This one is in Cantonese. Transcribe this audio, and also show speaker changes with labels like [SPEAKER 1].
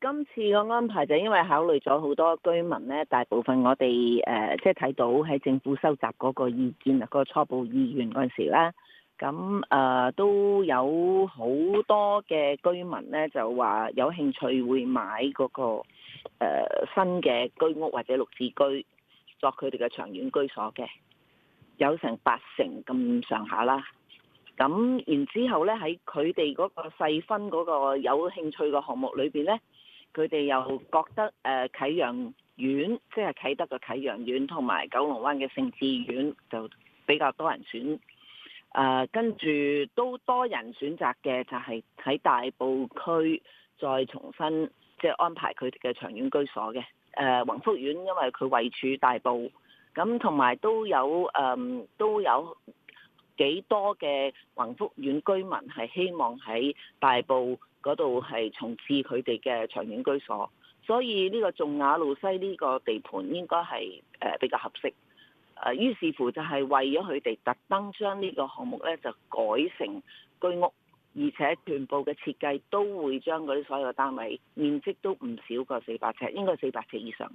[SPEAKER 1] 今次個安排就因為考慮咗好多居民咧，大部分我哋即係睇到喺政府收集嗰個意見啊，個初步意願嗰陣時咧，咁都有好多嘅居民咧就話有興趣會買嗰個新嘅居屋或者綠置居作佢哋嘅長遠居所嘅，有成80%咁上下啦。咁然之後咧喺佢哋嗰個細分嗰個有興趣嘅項目裏邊咧。佢哋又覺得啟陽苑，即係啟德嘅啟陽苑同埋九龍灣嘅盛智苑就比較多人選。跟住都多人選擇嘅就係喺大埔區再重新即係安排佢哋嘅長遠居所嘅。宏福苑因為佢位處大埔，咁同埋都有幾多嘅宏福苑居民係希望喺大埔嗰度係重置佢哋嘅長遠居所，所以呢個頌雅路西呢個地盤應該係比較合適。於是乎就係為咗佢哋特登將呢個項目咧就改成居屋，而且全部嘅設計都會將嗰啲所有單位面積都唔少過400尺，應該400尺以上。